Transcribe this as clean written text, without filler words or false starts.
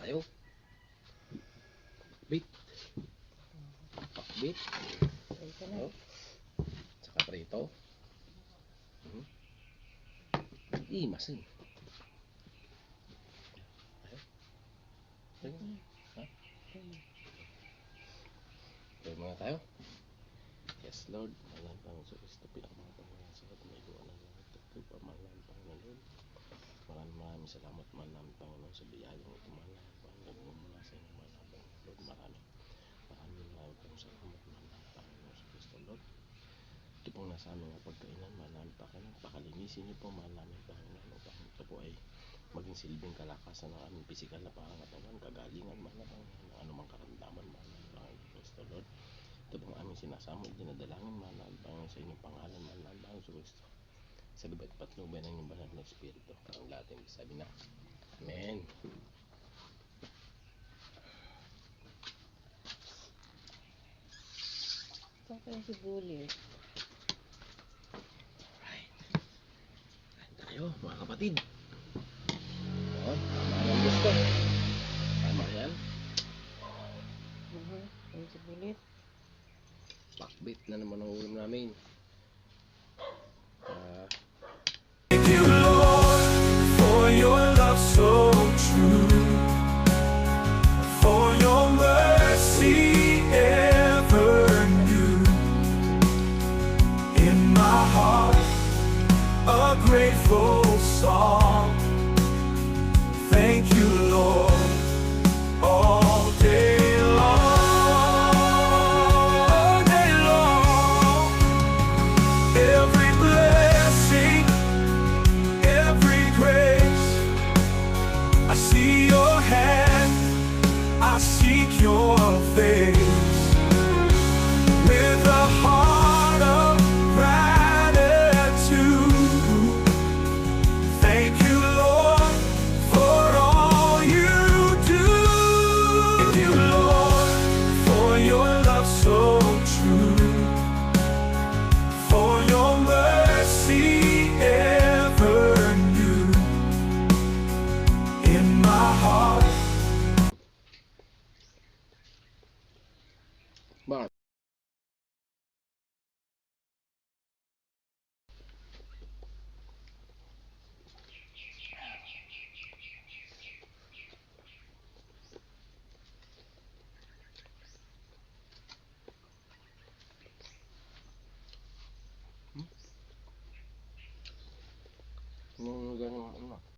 tayo. Pakbit. Pakbit. Oh. Saka prito. Imas eh. Ayo. Ha? Pray muna tayo. Yes, Lord. Malang pang sa Kristo, pinakamga Panginoon sa lahat may gawa ng langit at lupa, malang Panginoon. Maraming salamat, malang Panginoon, sa biyayang ito, malang Panginoon, mula sa inyong malang Panginoon, Lord. Maraming pong salamat, malang Panginoon sa Kristo, Lord. Ito pong nasa aming pagkainan, malang Panginoon, pakalinisin niyo po, malang Panginoon, upang ito po ay maging silbing kalakasan ng aming pisikal na pangangatawan, kagalingan, malang Panginoon, anumang karamdaman, malang Panginoon sa Kristo, Lord. Ito pong aming sinasamo, dinadalangin, malang Panginoon, sa inyong pangalan, malang Panginoon sa Kristo. Sa lubat patnubay ng inyong banal na Espiritu, ang lahat ay sabi na, Amen. Saan kayo si Bulit? Alright. Kain tayo, mga kapatid. O, tama yung gusto. Tama yan. Kayo si Bulit? Pakbit na naman ang ulam namin. Thank you, Lord, for your love so true, for your mercy ever new. In my heart, a grateful song. Thank you, Lord, all day long, all day long. Every blessing, every grace, I see your hand, I seek your face, with a heart of gratitude. Thank you, Lord, for all you do. Thank you, Lord, for your love so true, for your mercy ever new. In my heart, Bakit? Ano ganun ano?